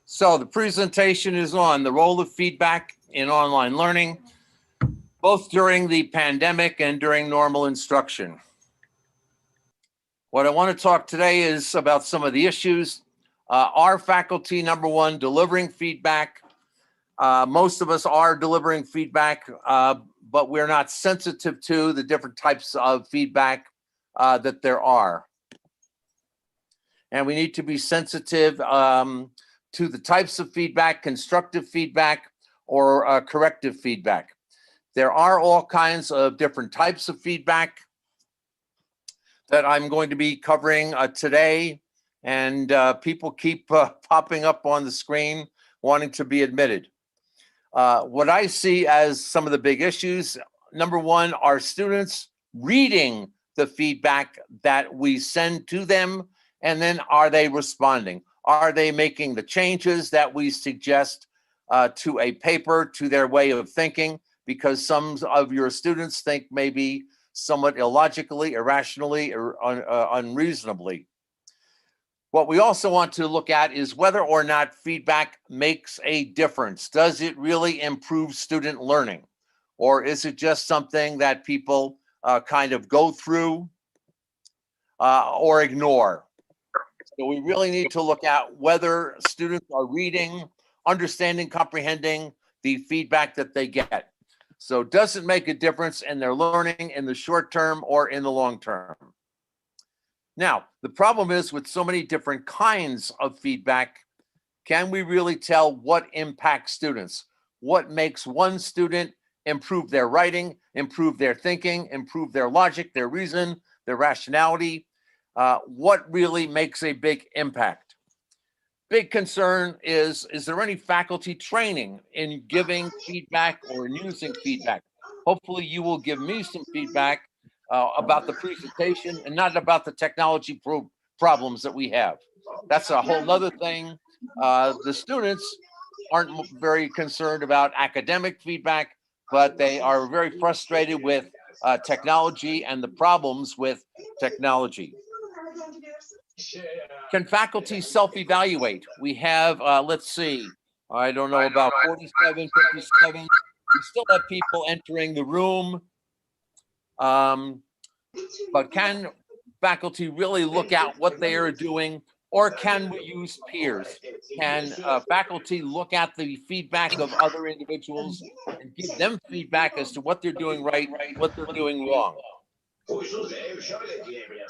So the presentation is on the role of feedback in online learning, both during the pandemic and during normal instruction. What I want to talk today is about some of the issues. Are faculty, number one, delivering feedback? Most of us are delivering feedback, but we're not sensitive to the different types of feedback that there are. And we need to be sensitive to the types of feedback, constructive feedback, or corrective feedback. There are all kinds of different types of feedback that I'm going to be covering today, and people keep popping up on the screen wanting to be admitted. What I see as some of the big issues, number one, are students reading the feedback that we send to them, and then are they responding? Are they making the changes that we suggest to a paper, to their way of thinking? Because some of your students think maybe somewhat illogically, irrationally, or unreasonably. What we also want to look at is whether or not feedback makes a difference. Does it really improve student learning? Or is it just something that people kind of go through or ignore? So we really need to look at whether students are reading, understanding, comprehending the feedback that they get. So does it make a difference in their learning in the short term or in the long term? Now, the problem is with so many different kinds of feedback, can we really tell what impacts students? What makes one student improve their writing, improve their thinking, improve their logic, their reason, their rationality? What really makes a big impact? Big concern is there any faculty training in giving feedback or in using feedback? Hopefully you will give me some feedback about the presentation and not about the technology problems that we have. That's a whole nother thing. The students aren't very concerned about academic feedback, but they are very frustrated with technology and the problems with technology. Can faculty self-evaluate? We have, let's see, I don't know, about 47, 57. We still have people entering the room. But can faculty really look at what they are doing, or can we use peers? Can faculty look at the feedback of other individuals and give them feedback as to what they're doing right, what they're doing wrong?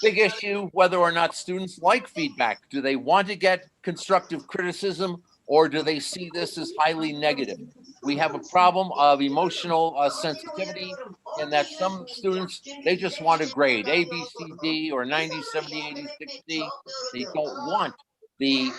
Big issue, whether or not students like feedback. Do they want to get constructive criticism, or do they see this as highly negative? We have a problem of emotional sensitivity in that some students, they just want a grade, A, B, C, D, or 90, 70, 80, 60. They don't want the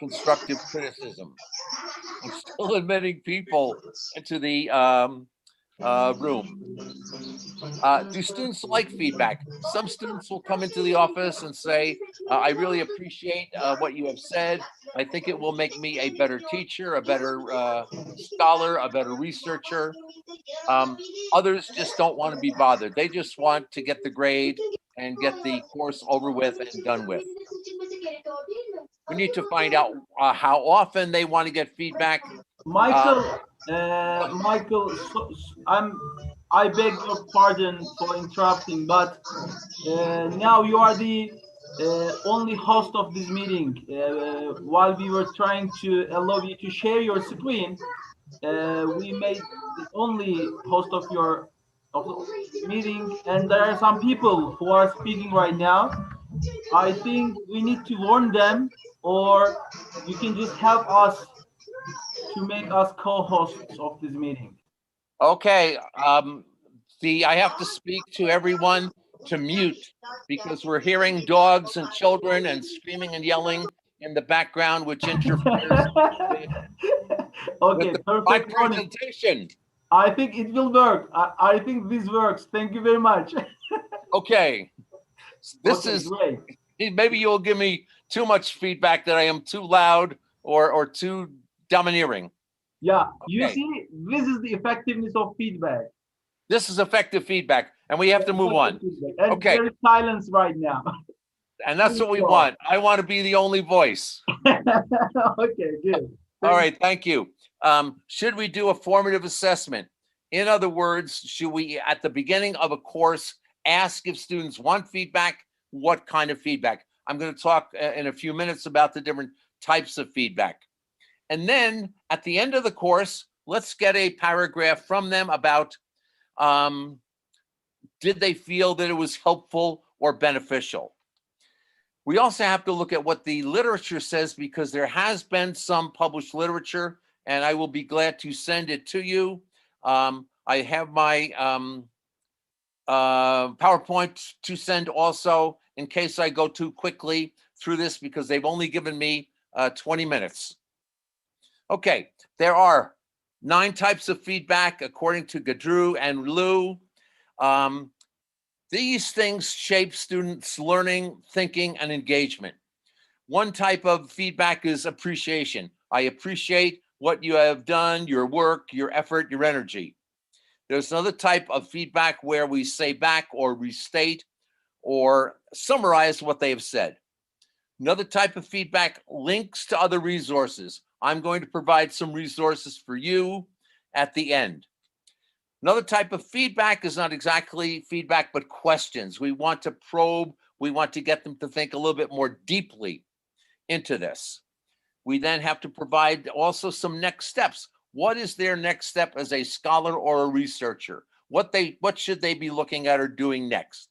constructive criticism. I'm still admitting people into the room. Do students like feedback? Some students will come into the office and say, I really appreciate what you have said. I think it will make me a better teacher, a better scholar, a better researcher. Others just don't want to be bothered. They just want to get the grade and get the course over with and done with. We need to find out how often they want to get feedback. Michael, Michael, I beg your pardon for interrupting, but now you are the only host of this meeting. While we were trying to allow you to share your screen, we made the only host of your meeting, and there are some people who are speaking right now. I think we need to warn them, or you can just help us to make us co-hosts of this meeting. Okay. I have to speak to everyone to mute because we're hearing dogs and children and screaming and yelling in the background, which interferes Okay, with my perfect warning. presentation. I think it will work. I think this works. Thank you very much. Okay. This Okay, is, great. maybe you'll give me too much feedback that I am too loud or too domineering. Yeah, you Okay. see, this is the effectiveness of feedback. This is effective feedback, and we have to move on. And Okay. there is silence right now. And that's what we Cool. want. I want to be the only voice. Okay, good. All right, thank you. Should we do a formative assessment? In other words, should we, at the beginning of a course, ask if students want feedback? What kind of feedback? I'm going to talk in a few minutes about the different types of feedback. And then at the end of the course, let's get a paragraph from them about did they feel that it was helpful or beneficial? We also have to look at what the literature says, because there has been some published literature, and I will be glad to send it to you. I have my PowerPoint to send also, in case I go too quickly through this, because they've only given me 20 minutes. Okay, there are 9 types of feedback according to Gadru and Liu. These things shape students' learning, thinking, and engagement. One type of feedback is appreciation. I appreciate what you have done, your work, your effort, your energy. There's another type of feedback where we say back or restate or summarize what they have said. Another type of feedback links to other resources. I'm going to provide some resources for you at the end. Another type of feedback is not exactly feedback, but questions. We want to probe, we want to get them to think a little bit more deeply into this. We then have to provide also some next steps. What is their next step as a scholar or a researcher? What should they be looking at or doing next?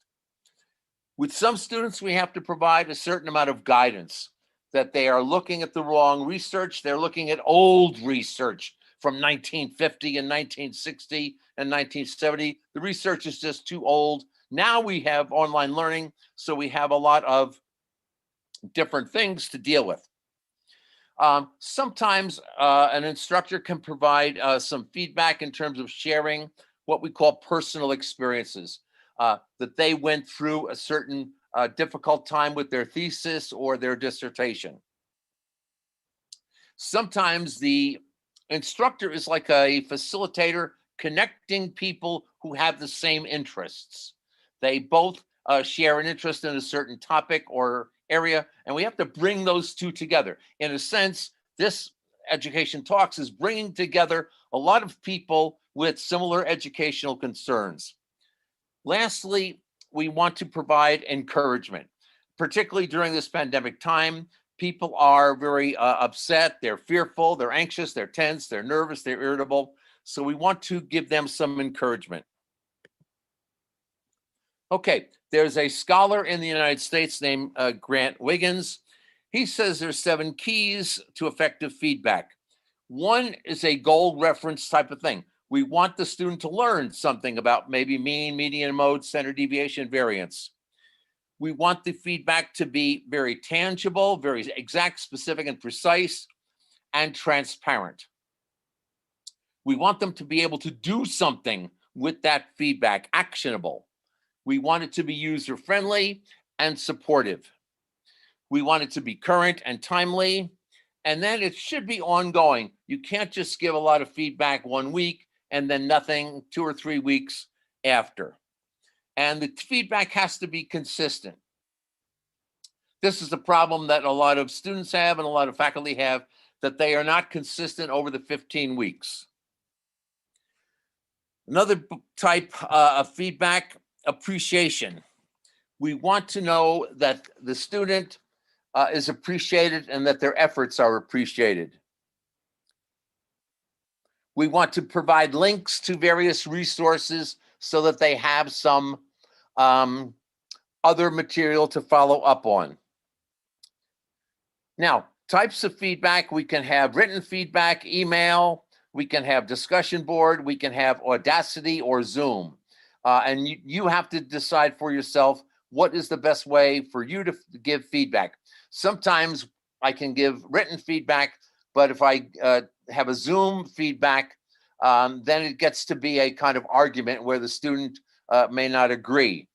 With some students, we have to provide a certain amount of guidance that they are looking at the wrong research. They're looking at old research from 1950 and 1960 and 1970. The research is just too old. Now we have online learning, so we have a lot of different things to deal with. Sometimes an instructor can provide some feedback in terms of sharing what we call personal experiences, that they went through a certain difficult time with their thesis or their dissertation. Sometimes the instructor is like a facilitator, connecting people who have the same interests. They both share an interest in a certain topic or area, and we have to bring those two together. In a sense, this Education Talks is bringing together a lot of people with similar educational concerns. Lastly, we want to provide encouragement, particularly during this pandemic time. People are very upset, they're fearful, they're anxious, they're tense, they're nervous, they're irritable. So we want to give them some encouragement. Okay, there's a scholar in the United States named Grant Wiggins. He says there's 7 keys to effective feedback. One is a goal reference type of thing. We want the student to learn something about maybe mean, median, mode, standard deviation, variance. We want the feedback to be very tangible, very exact, specific, and precise, and transparent. We want them to be able to do something with that feedback, actionable. We want it to be user-friendly and supportive. We want it to be current and timely, and then it should be ongoing. You can't just give a lot of feedback one week and then nothing 2 or 3 weeks after. And the feedback has to be consistent. This is a problem that a lot of students have and a lot of faculty have, that they are not consistent over the 15 weeks. Another type of feedback, appreciation. We want to know that the student is appreciated and that their efforts are appreciated. We want to provide links to various resources so that they have some other material to follow up on. Now, types of feedback, we can have written feedback, email, we can have discussion board, we can have Audacity or Zoom. And you have to decide for yourself what is the best way for you to give feedback. Sometimes I can give written feedback, but if I have a Zoom feedback, then it gets to be a kind of argument where the student may not agree.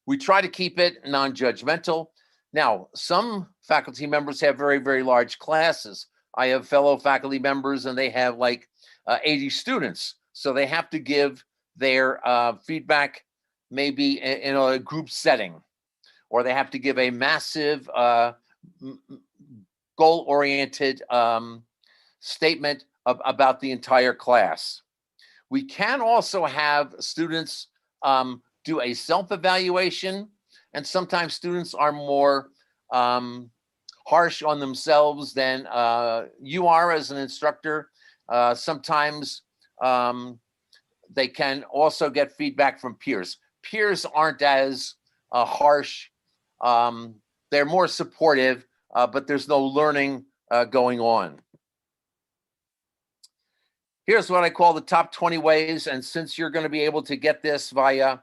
We try to keep it non-judgmental. Now, some faculty members have very, very large classes. I have fellow faculty members and they have like 80 students. So they have to give their feedback maybe in a group setting. or they have to give a massive goal-oriented statement about the entire class. We can also have students do a self-evaluation, and sometimes students are more harsh on themselves than you are as an instructor. Sometimes they can also get feedback from peers. Peers aren't as harsh. They're more supportive, but there's no learning going on. Here's what I call the top 20 ways. And since you're going to be able to get this via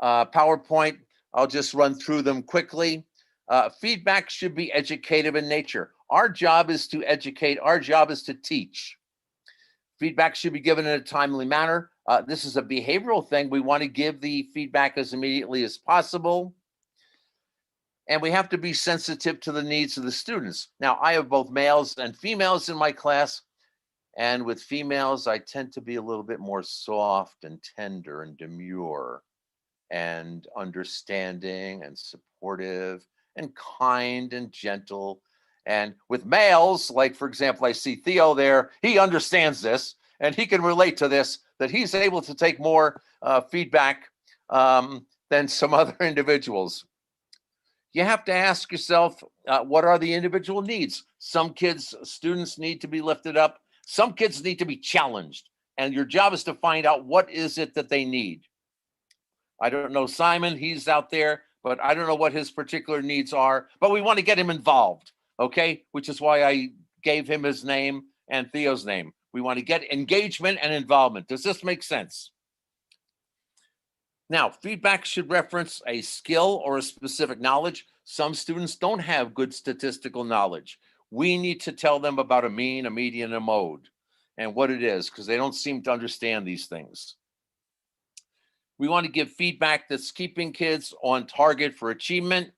PowerPoint, I'll just run through them quickly. Feedback should be educative in nature. Our job is to educate. Our job is to teach. Feedback should be given in a timely manner. This is a behavioral thing. We want to give the feedback as immediately as possible. And we have to be sensitive to the needs of the students. Now, I have both males and females in my class. And with females, I tend to be a little bit more soft and tender and demure and understanding and supportive and kind and gentle. And with males, like, for example, I see Theo there, he understands this and he can relate to this, that he's able to take more feedback than some other individuals. You have to ask yourself, what are the individual needs? Some students need to be lifted up. Some kids need to be challenged, and your job is to find out what is it that they need. I don't know Simon, he's out there, but I don't know what his particular needs are, but we want to get him involved, okay? Which is why I gave him his name and Theo's name. We want to get engagement and involvement. Does this make sense? Now, feedback should reference a skill or a specific knowledge. Some students don't have good statistical knowledge. We need to tell them about a mean, a median, a mode, and what it is, because they don't seem to understand these things. We want to give feedback that's keeping kids on target for achievement.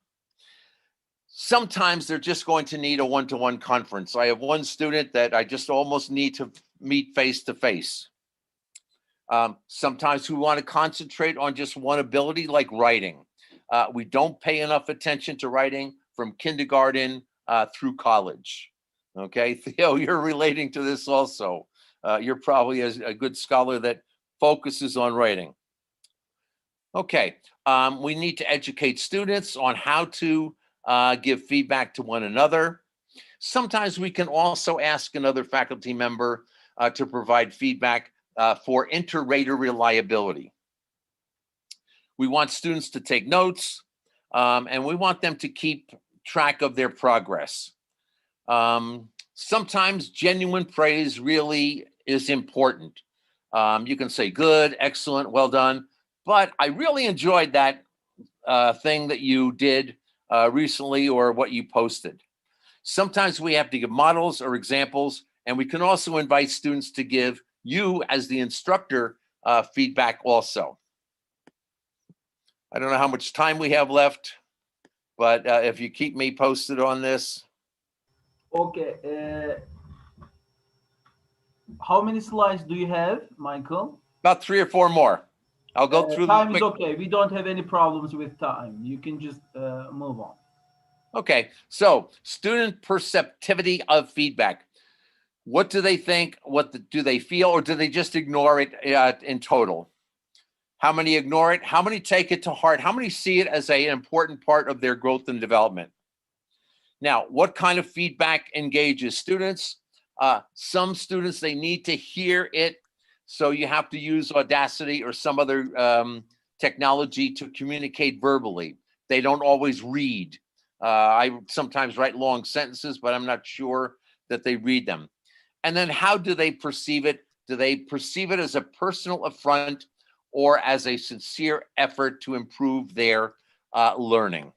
Sometimes they're just going to need a one-to-one conference. I have one student that I just almost need to meet face-to-face. Sometimes we want to concentrate on just one ability, like writing. We don't pay enough attention to writing from kindergarten through college. Okay, Theo, you're relating to this also. You're probably a good scholar that focuses on writing. Okay, we need to educate students on how to give feedback to one another. Sometimes we can also ask another faculty member to provide feedback for inter-rater reliability. We want students to take notes, and we want them to keep track of their progress. Sometimes genuine praise really is important. You can say good, excellent, well done, but I really enjoyed that thing that you did recently or what you posted. Sometimes we have to give models or examples, and we can also invite students to give you as the instructor feedback also. I don't know how much time we have left, but if you keep me posted on this. Okay. How many slides do you have, Michael? About 3 or 4 more. I'll go through time them is okay. We don't have any problems with time. You can just move on. Okay, so student perceptivity of feedback. What do they think? Do they feel, or do they just ignore it in total? How many ignore it? How many take it to heart? How many see it as an important part of their growth and development? Now, what kind of feedback engages students? Some students, they need to hear it, so you have to use Audacity or some other technology to communicate verbally. They don't always read. I sometimes write long sentences, but I'm not sure that they read them. And then how do they perceive it? Do they perceive it as a personal affront or as a sincere effort to improve their learning?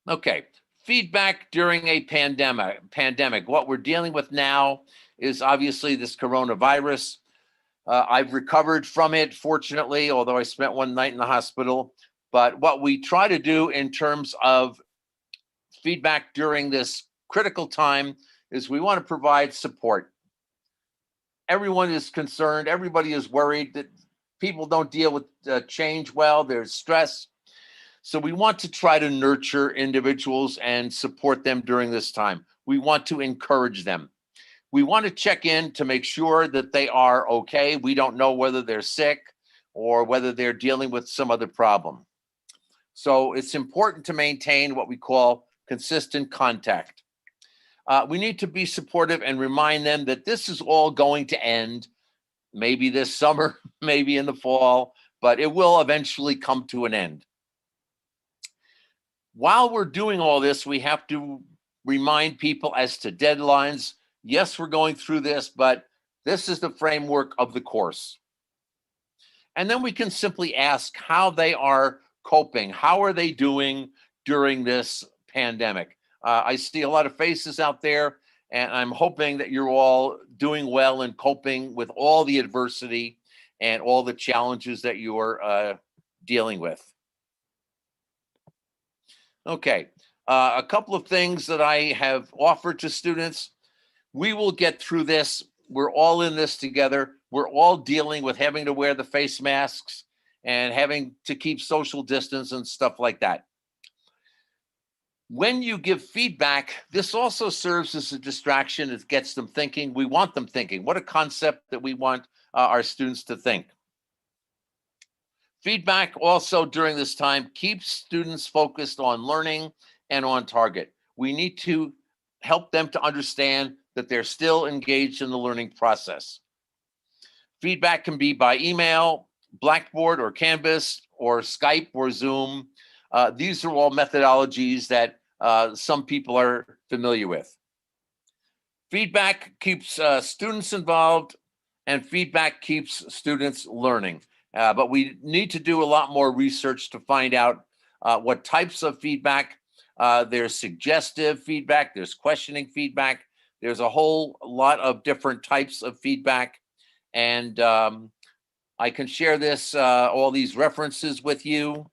Okay, feedback during a pandemic. What we're dealing with now is obviously this coronavirus. I've recovered from it, fortunately, although I spent one night in the hospital. But what we try to do in terms of feedback during this critical time is we want to provide support. Everyone is concerned. Everybody is worried that people don't deal with change well. There's stress. So we want to try to nurture individuals and support them during this time. We want to encourage them. We want to check in to make sure that they are okay. We don't know whether they're sick or whether they're dealing with some other problem. So it's important to maintain what we call consistent contact. We need to be supportive and remind them that this is all going to end, maybe this summer, maybe in the fall, but it will eventually come to an end. While we're doing all this, we have to remind people as to deadlines. Yes, we're going through this, but this is the framework of the course. And then we can simply ask how they are coping. How are they doing during this pandemic? I see a lot of faces out there, and I'm hoping that you're all doing well and coping with all the adversity and all the challenges that you're dealing with. Okay, a couple of things that I have offered to students. We will get through this. We're all in this together. We're all dealing with having to wear the face masks and having to keep social distance and stuff like that. When you give feedback, this also serves as a distraction. It gets them thinking. We want them thinking. What a concept that we want our students to think. Feedback also during this time keeps students focused on learning and on target. We need to help them to understand that they're still engaged in the learning process. Feedback can be by email, Blackboard or Canvas, or Skype or Zoom. These are all methodologies that some people are familiar with. Feedback keeps students involved, and feedback keeps students learning. But we need to do a lot more research to find out what types of feedback. There's suggestive feedback, there's questioning feedback, there's a whole lot of different types of feedback. And I can share this, all these references with you.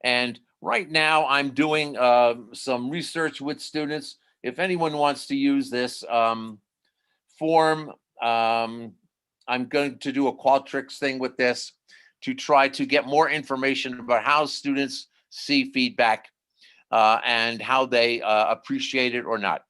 And right now I'm doing some research with students. If anyone wants to use this form, I'm going to do a Qualtrics thing with this to try to get more information about how students see feedback and how they appreciate it or not.